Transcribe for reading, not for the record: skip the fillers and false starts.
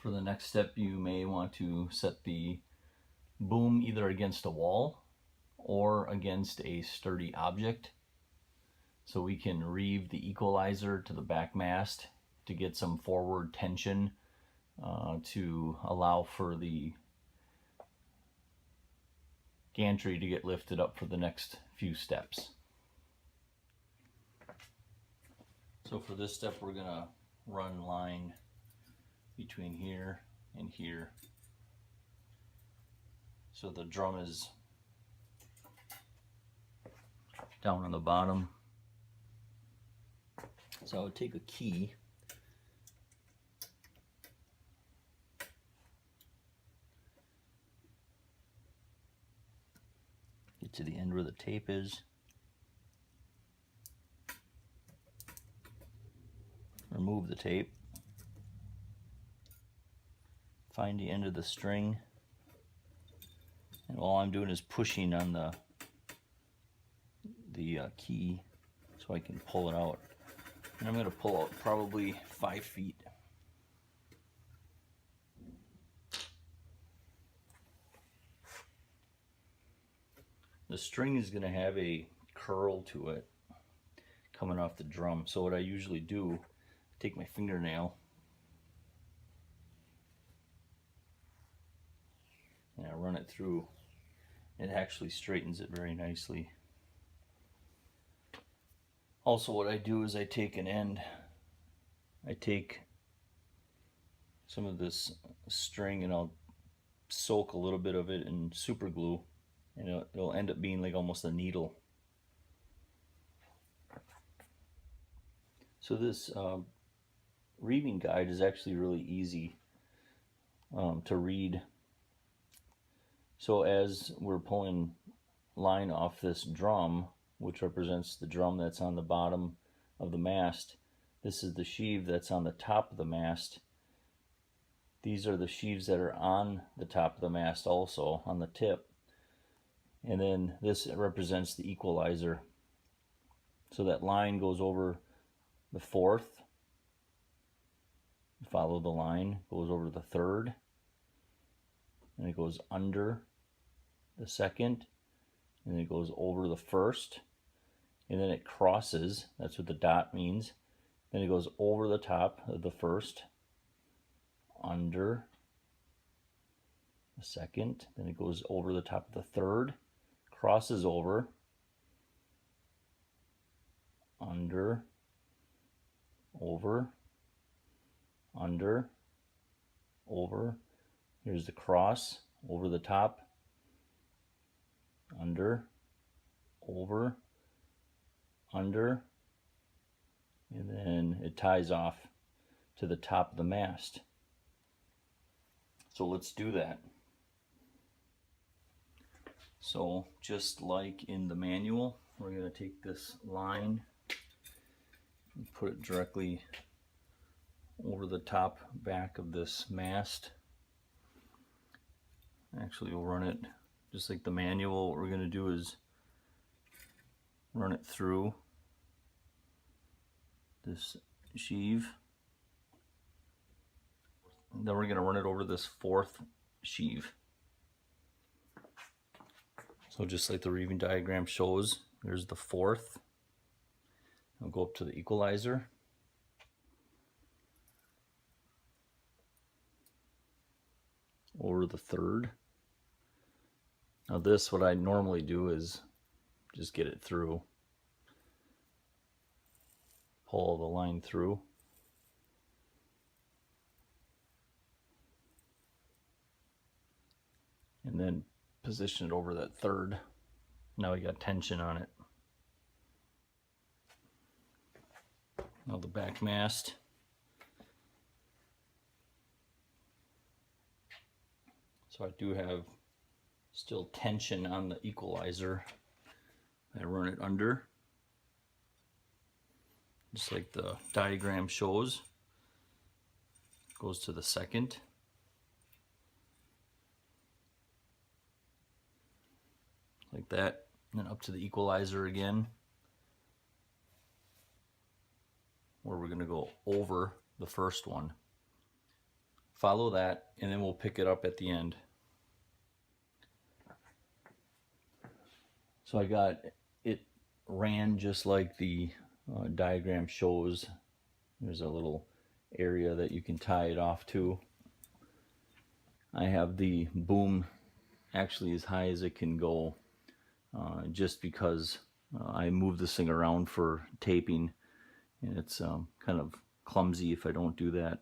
For the next step, you may want to set the boom either against a wall or against a sturdy object, so we can reeve the equalizer to the back mast to get some forward tension to allow for the gantry to get lifted up for the next few steps. So for this step, we're gonna run line between here and here. So the drum is down on the bottom. So I would take a key get to the end where the tape is, remove the tape, find the end of the string, and all I'm doing is pushing on the key so I can pull it out. And I'm going to pull out probably 5 feet. The string is going to have a curl to it coming off the drum. So what I usually do, take my fingernail and I run it through. It actually straightens it very nicely. Also, what I do is I take an end, I take some of this string and I'll soak a little bit of it in super glue, and it'll end up being like almost a needle. So this reeving guide is actually really easy to read. So as we're pulling line off this drum, which represents the drum that's on the bottom of the mast, this is the sheave that's on the top of the mast. These are the sheaves that are on the top of the mast also, on the tip. And then this represents the equalizer. So that line goes over the fourth, follow the line, goes over the third, and it goes under the second, and then it goes over the first, and then it crosses, that's what the dot means, then it goes over the top of the first, under the second, then it goes over the top of the third, crosses over, under, over, under, over, here's the cross, over the top, under, over, under, and then it ties off to the top of the mast. So let's do that. So just like in the manual, we're going to take this line and put it directly over the top back of this mast. Actually, we'll run it just like the manual. What we're going to do is run it through this sheave. And then we're going to run it over this fourth sheave. So just like the reeving diagram shows, there's the fourth. I'll go up to the equalizer. Over the third. Now this, what I normally do is just get it through. Pull the line through. And then position it over that third. Now we got tension on it. Now the back mast. So I do have still tension on the equalizer. I run it under, just like the diagram shows. Goes to the second. Like that, and then up to the equalizer again, where we're going to go over the first one. follow that, and then we'll pick it up at the end. So I got it ran just like the diagram shows. There's a little area that you can tie it off to. I have the boom actually as high as it can go, just because I move this thing around for taping, and it's kind of clumsy if I don't do that.